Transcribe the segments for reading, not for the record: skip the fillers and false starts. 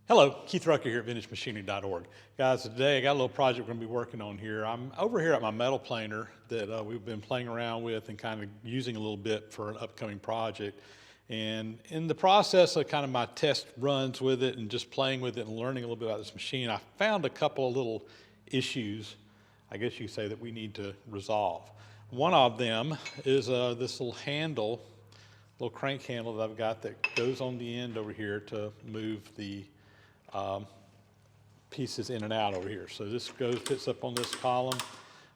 Hello, Keith Rucker here at VintageMachinery.org. Guys, today I got a little project we're going to be working on here. I'm over here at my metal planer that we've been playing around with and kind of using a little bit for an upcoming project. And in the process of kind of my test runs with it and just playing with it and learning a little bit about this machine, I found a couple of little issues, I guess you could say, that we need to resolve. One of them is this little handle, little crank handle that I've got that goes on the end over here to move the pieces in and out over here. So this fits up on this column,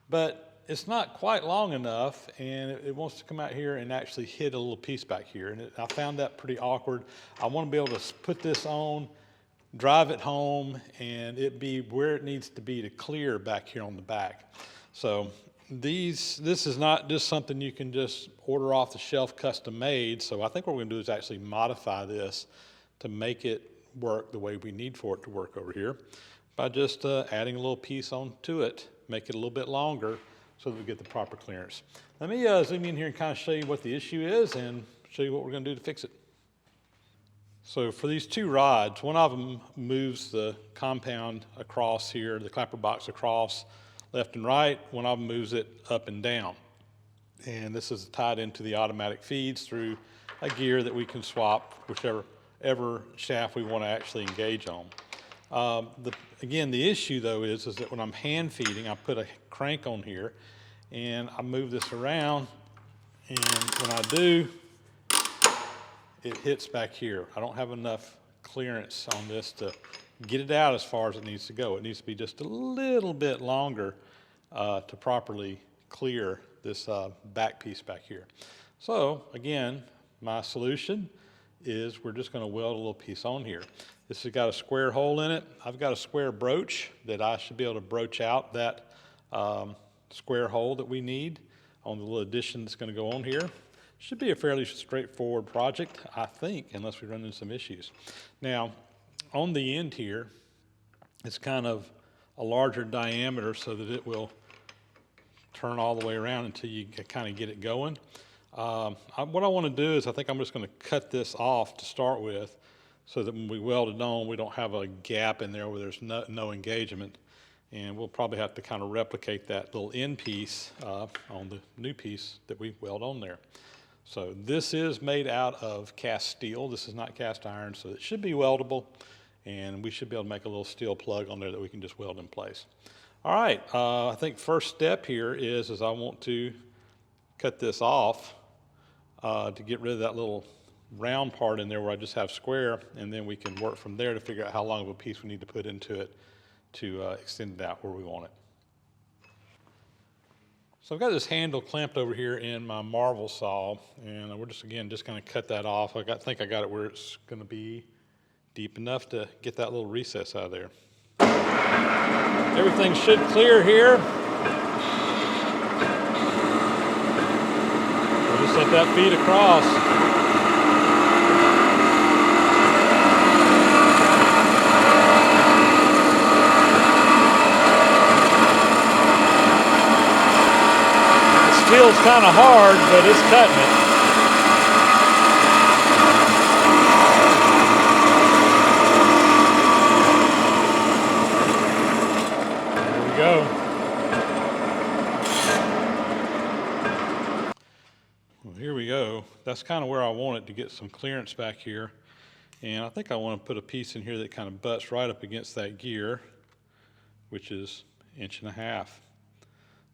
but it's not quite long enough, and it wants to come out here and actually hit a little piece back here. And I found that pretty awkward. I want to be able to put this on, drive it home, and it be where it needs to be to clear back here on the back. So this is not just something you can just order off the shelf custom made. So I think what we're going to do is actually modify this to make it work the way we need for it to work over here by just adding a little piece onto it, make it a little bit longer so that we get the proper clearance. Let me zoom in here and kind of show you what the issue is and show you what we're going to do to fix it. So for these two rods, one of them moves the compound across here, the clapper box across left and right. One of them moves it up and down. And this is tied into the automatic feeds through a gear that we can swap whichever shaft we want to actually engage on. Again, the issue though is that when I'm hand feeding, I put a crank on here and I move this around, and when I do, it hits back here. I don't have enough clearance on this to get it out as far as it needs to go. It needs to be just a little bit longer to properly clear this back piece back here. So again, my solution is we're just going to weld a little piece on here. This has got a square hole in it. I've got a square broach that I should be able to broach out that square hole that we need on the little addition that's going to go on here. Should be a fairly straightforward project, I think, unless we run into some issues. Now, on the end here, it's kind of a larger diameter so that it will turn all the way around until you kind of get it going. What I want to do is I think I'm just going to cut this off to start with so that when we weld it on, we don't have a gap in there where there's no engagement. And we'll probably have to kind of replicate that little end piece on the new piece that we weld on there. So this is made out of cast steel. This is not cast iron, so it should be weldable, and we should be able to make a little steel plug on there that we can just weld in place. All right, I think first step here is I want to cut this off to get rid of that little round part in there where I just have square, and then we can work from there to figure out how long of a piece we need to put into it to extend it out where we want it. So I've got this handle clamped over here in my marvel saw, and we're just going to cut that off. I think I got it where it's going to be deep enough to get that little recess out of there. Everything should clear here. Just let that feed across. It feels kind of hard, but it's cutting it. There we go. Here we go. That's kind of where I want it to get some clearance back here. And I think I want to put a piece in here that kind of butts right up against that gear, which is 1.5 inches.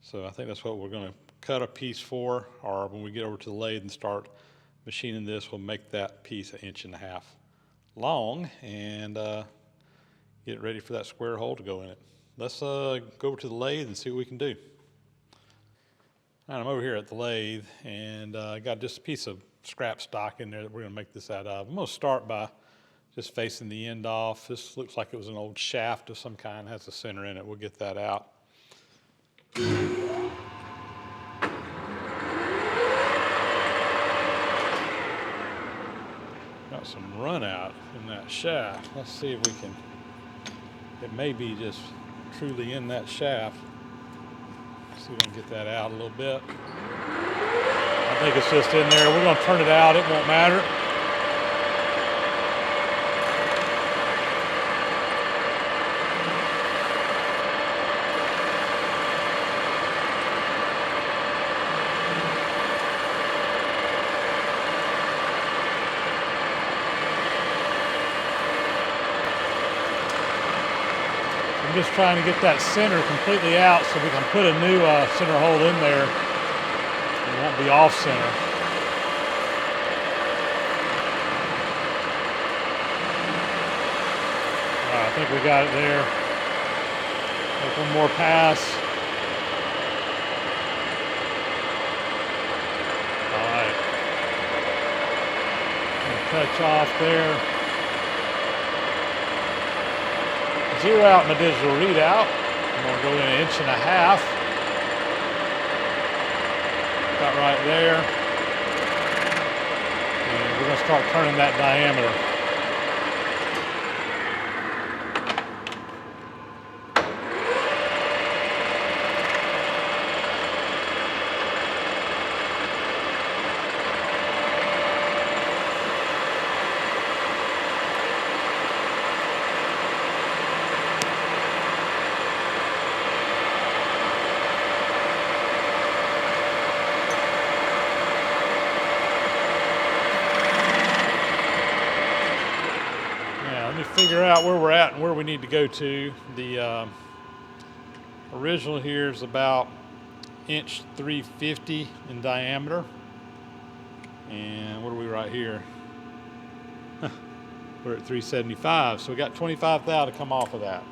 So I think that's what we're going to cut a piece for, or when we get over to the lathe and start machining this, we'll make that piece 1.5 inches long and get it ready for that square hole to go in it. Let's go over to the lathe and see what we can do. I'm over here at the lathe, and I got just a piece of scrap stock in there that we're going to make this out of. I'm going to start by just facing the end off. This looks like it was an old shaft of some kind, it has a center in it. We'll get that out. Got some run out in that shaft. Let's see if we can, it may be just truly in that shaft. See if we can get that out a little bit. I think it's just in there. We're going to turn it out. It won't matter. just trying to get that center completely out so we can put a new center hole in there. It won't be off center. All right, I think we got it there. Take one more pass. All right. Touch off there. Zero out my digital readout. I'm going to go in 1.5 inches. About right there. And we're going to start turning that diameter. Figure out where we're at and where we need to go to. The original here is about 350 inches in diameter. And what are we right here? We're at 375, so we got 25 thou to come off of that.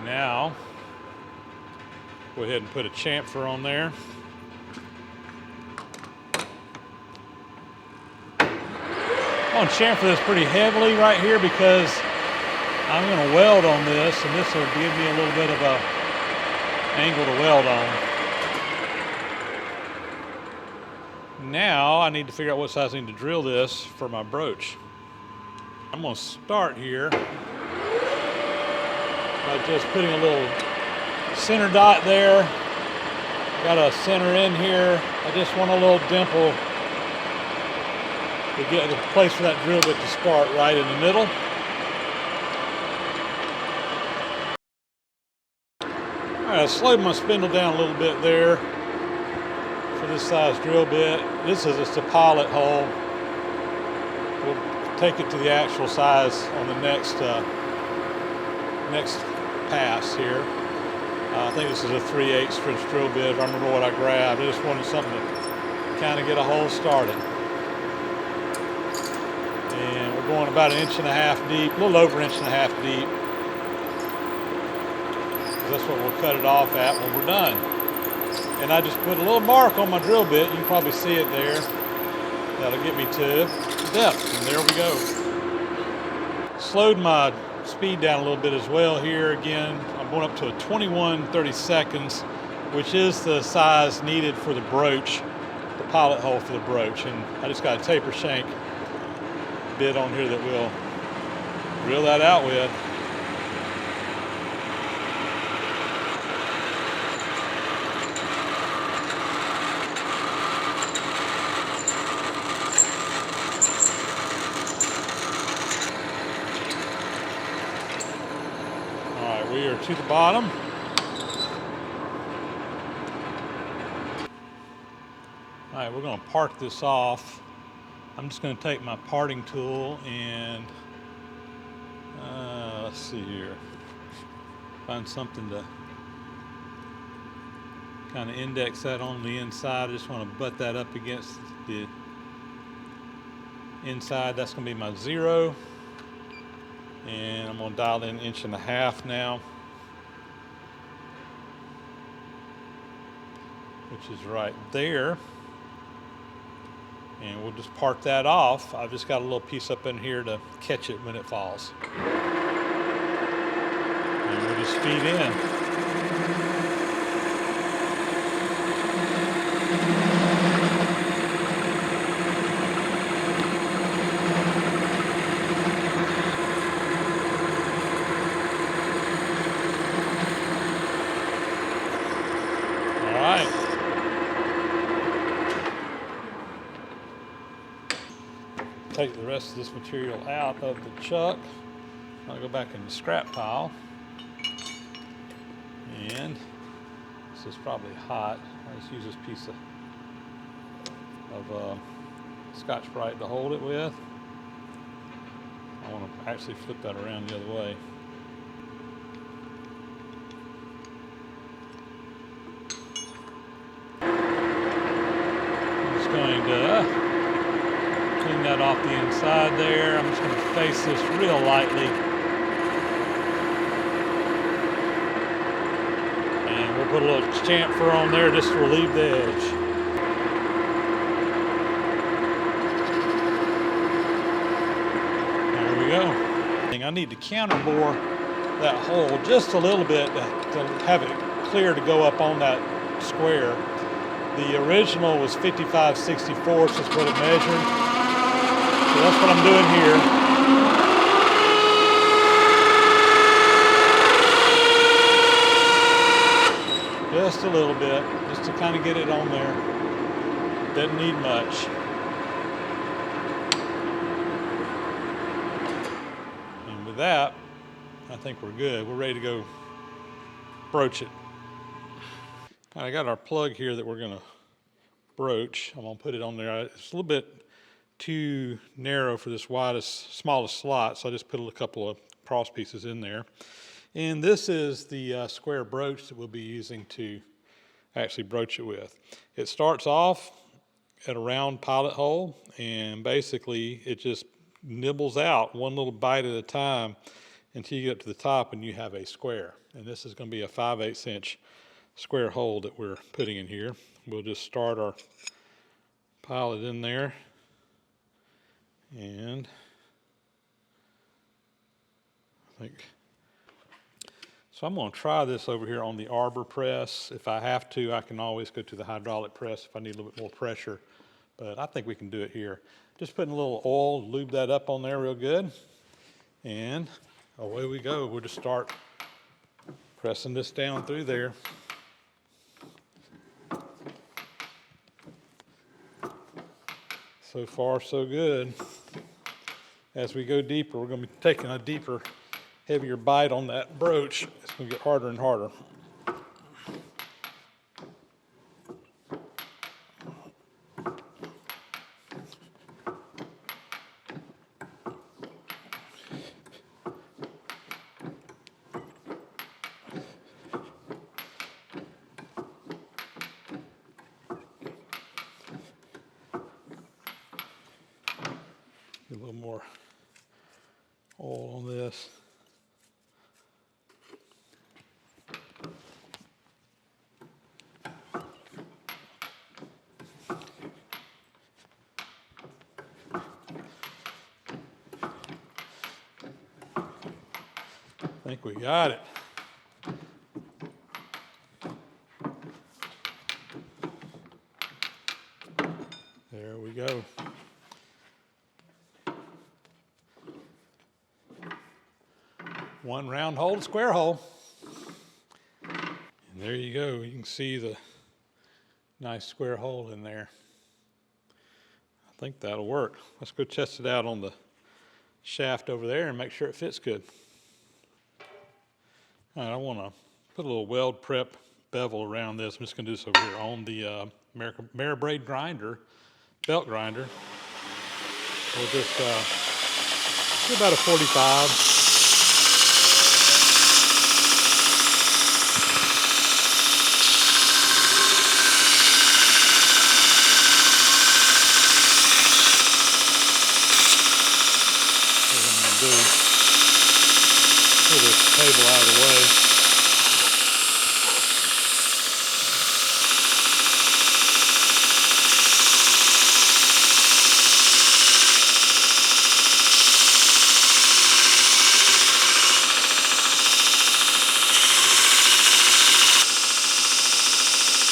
Now, go ahead and put a chamfer on there. I'm going to chamfer this pretty heavily right here because I'm going to weld on this, and this will give me a little bit of a angle to weld on. Now I need to figure out what size I need to drill this for my broach. I'm going to start here by just putting a little center dot there. Got a center in here. I just want a little dimple to get the place for that drill bit to start right in the middle. All right, I slowed my spindle down a little bit there for this size drill bit. This is just a pilot hole. We'll take it to the actual size on the next pass here. I think this is a 3/8 inch drill bit. If I remember what I grabbed, I just wanted something to kind of get a hole started. And we're going about 1.5 inches deep, a little over 1.5 inches deep. That's what we'll cut it off at when we're done. And I just put a little mark on my drill bit. You can probably see it there. That'll get me to depth, and there we go. Slowed my speed down a little bit as well here. Again, I'm going up to a 21/32, which is the size needed for the broach, the pilot hole for the broach. And I just got a taper shank bit on here that we'll drill that out with. We are to the bottom. All right, we're going to part this off. I'm just going to take my parting tool and let's see here. Find something to kind of index that on the inside. I just want to butt that up against the inside. That's going to be my 0. And I'm going to dial in 1.5 inches now, which is right there. And we'll just part that off. I've just got a little piece up in here to catch it when it falls. And we'll just feed in. take the rest of this material out of the chuck. I'll go back in the scrap pile. And this is probably hot. I'll just use this piece of Scotch-Brite to hold it with. I want to actually flip that around the other way. I'm just going to clean that off the inside there. I'm just going to face this real lightly. And we'll put a little chamfer on there just to relieve the edge. I need to counterbore that hole just a little bit to have it clear to go up on that square. The original was 55/64, so that's what it measured. So that's what I'm doing here. Just a little bit, just to kind of get it on there. Doesn't need much. That, I think we're good. We're ready to go broach it. I got our plug here that we're going to broach. I'm going to put it on there. It's a little bit too narrow for this smallest slot, so I just put a couple of cross pieces in there. And this is the square broach that we'll be using to actually broach it with. It starts off at a round pilot hole, and basically it just nibbles out one little bite at a time until you get up to the top and you have a square. And this is going to be a 5/8 inch square hole that we're putting in here. We'll just start our pilot in there, and I think so. I'm going to try this over here on the arbor press. If I have to, I can always go to the hydraulic press if I need a little bit more pressure, but I think we can do it here. Just putting a little oil, lube that up on there real good, and away we go. We'll just start pressing this down through there. So far, so good. As we go deeper, we're going to be taking a deeper, heavier bite on that broach. It's going to get harder and harder. A little more oil on this. I think we got it. There we go. One round hole, square hole. And there you go. You can see the nice square hole in there. I think that'll work. Let's go test it out on the shaft over there and make sure it fits good. All right, I want to put a little weld prep bevel around this. I'm just going to do this over here on the Marabraid grinder, belt grinder. We'll just do about a 45. Pull this table out of the way.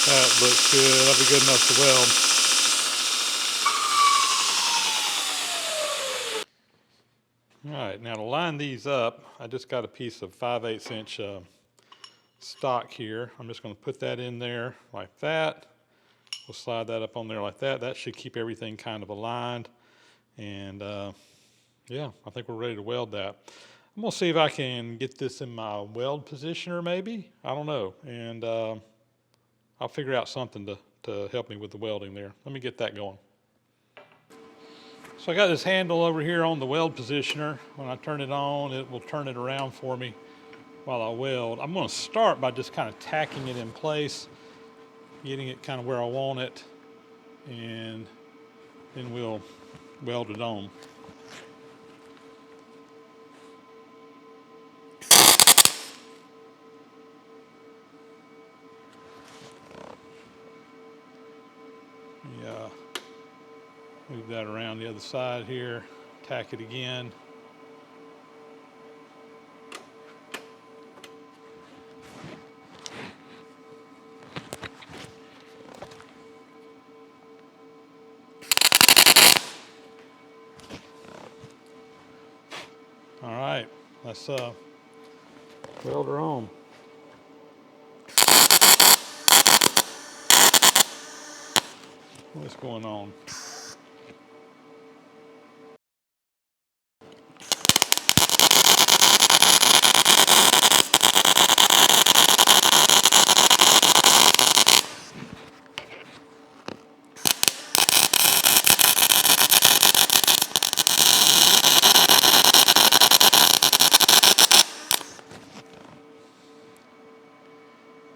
That looks good. That'll be good enough to weld. All right, now to line these up, I just got a piece of 5/8 inch stock here. I'm just going to put that in there like that. We'll slide that up on there like that. That should keep everything kind of aligned. And yeah, I think we're ready to weld that. I'm gonna see if I can get this in my weld positioner maybe, I don't know. And I'll figure out something to help me with the welding there. Let me get that going. So I got this handle over here on the weld positioner. When I turn it on, it will turn it around for me while I weld. I'm gonna start by just kind of tacking it in place, getting it kind of where I want it, and then we'll weld it on. Yeah, move that around the other side here, tack it again. All right, let's weld her on. What's going on?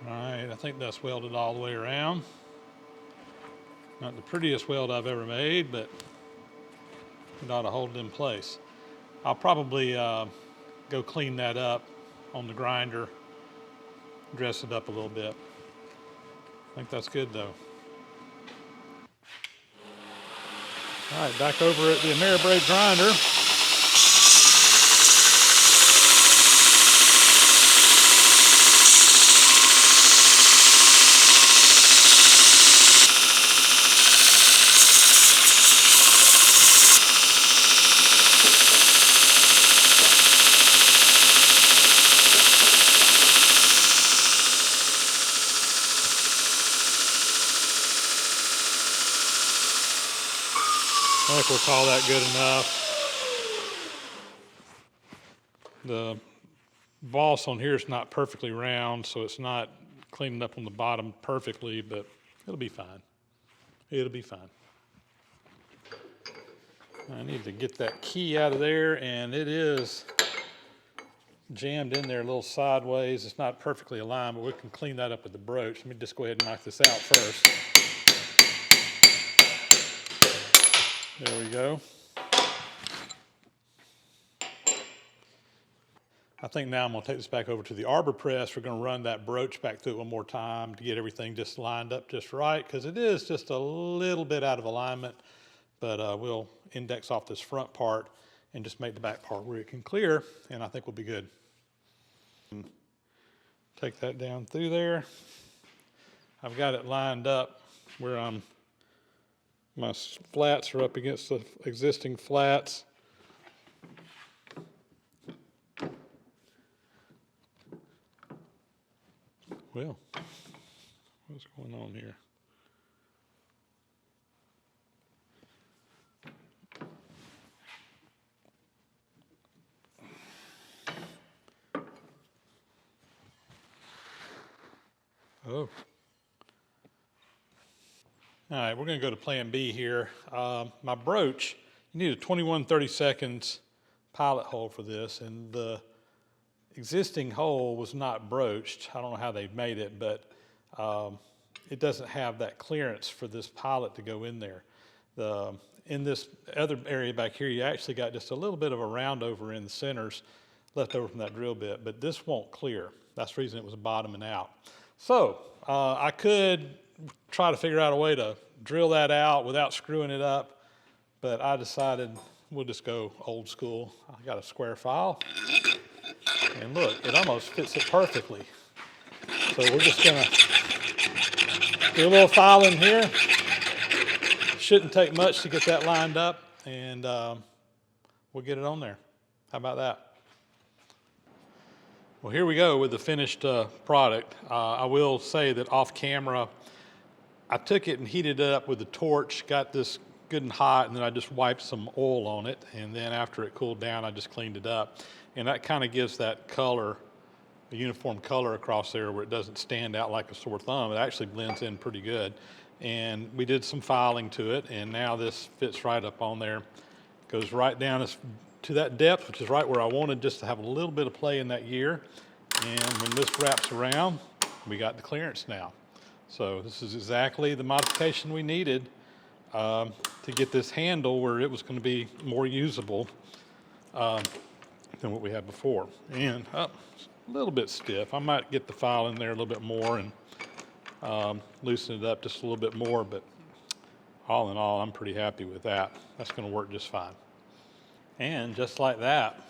All right, I think that's welded all the way around. Not the prettiest weld I've ever made, but it ought to hold it in place. I'll probably go clean that up on the grinder, dress it up a little bit. I think that's good though. All right, back over at the Ameribraid grinder. I think we'll call that good enough. The boss on here is not perfectly round, so it's not cleaning up on the bottom perfectly, but it'll be fine. It'll be fine. I need to get that key out of there, and it is jammed in there a little sideways. It's not perfectly aligned, but we can clean that up with the broach. Let me just go ahead and knock this out first. There we go. I think now I'm going to take this back over to the arbor press. We're going to run that broach back through it one more time to get everything just lined up just right, because it is just a little bit out of alignment, but we'll index off this front part and just make the back part where it can clear, and I think we'll be good. Take that down through there. I've got it lined up where my flats are up against the existing flats. Well, what's going on here? Oh. All right, we're going to go to plan B here. My broach, you need a 21/32 pilot hole for this, and the existing hole was not broached. I don't know how they made it, but it doesn't have that clearance for this pilot to go in there. In this other area back here, you actually got just a little bit of a round over in the centers left over from that drill bit, but this won't clear. That's the reason it was bottoming out. So I could try to figure out a way to drill that out without screwing it up, but I decided we'll just go old school. I got a square file, and look, it almost fits it perfectly. So we're just gonna do a little filing here. Shouldn't take much to get that lined up, and we'll get it on there. How about that? Well, here we go with the finished product. I will say that off camera, I took it and heated it up with a torch, got this good and hot, and then I just wiped some oil on it, and then after it cooled down, I just cleaned it up. And that kind of gives that color, a uniform color across there where it doesn't stand out like a sore thumb. It actually blends in pretty good. And we did some filing to it, and now this fits right up on there. Goes right down to that depth, which is right where I wanted, just to have a little bit of play in that gear. And when this wraps around, we got the clearance now. So this is exactly the modification we needed to get this handle where it was going to be more usable than what we had before. And a little bit stiff. I might get the file in there a little bit more and loosen it up just a little bit more, but all in all, I'm pretty happy with that. That's going to work just fine. And just like that,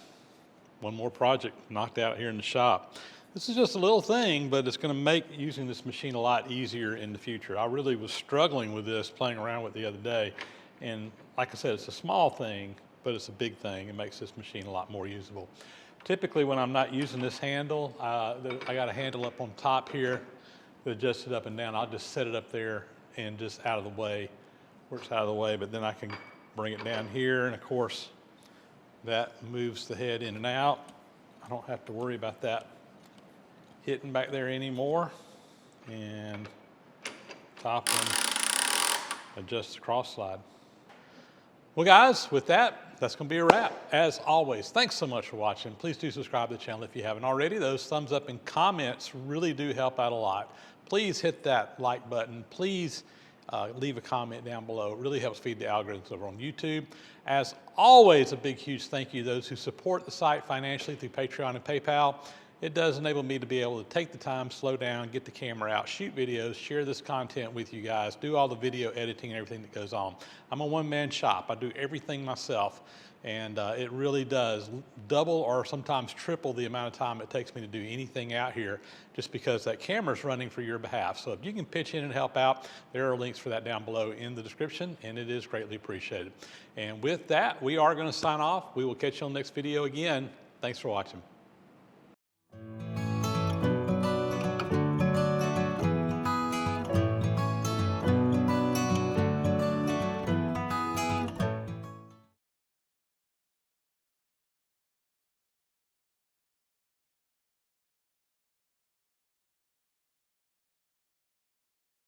one more project knocked out here in the shop. This is just a little thing, but it's going to make using this machine a lot easier in the future. I really was struggling with this, playing around with it the other day. And like I said, it's a small thing, but it's a big thing. It makes this machine a lot more usable. Typically, when I'm not using this handle, I got a handle up on top here that adjusts it up and down. I'll just set it up there and just out of the way, works out of the way, but then I can bring it down here, and of course, that moves the head in and out. I don't have to worry about that hitting back there anymore. And top one, adjust the cross slide. Well guys, with that, that's going to be a wrap. As always, thanks so much for watching. Please do subscribe to the channel if you haven't already. Those thumbs up and comments really do help out a lot. Please hit that like button. Please leave a comment down below. It really helps feed the algorithms over on YouTube. As always, a big, huge thank you to those who support the site financially through Patreon and PayPal. It does enable me to be able to take the time, slow down, get the camera out, shoot videos, share this content with you guys, do all the video editing and everything that goes on. I'm a one-man shop. I do everything myself, and it really does double or sometimes triple the amount of time it takes me to do anything out here, just because that camera's running for your behalf. So if you can pitch in and help out, there are links for that down below in the description, and it is greatly appreciated. And with that, we are going to sign off. We will catch you on the next video again. Thanks for watching.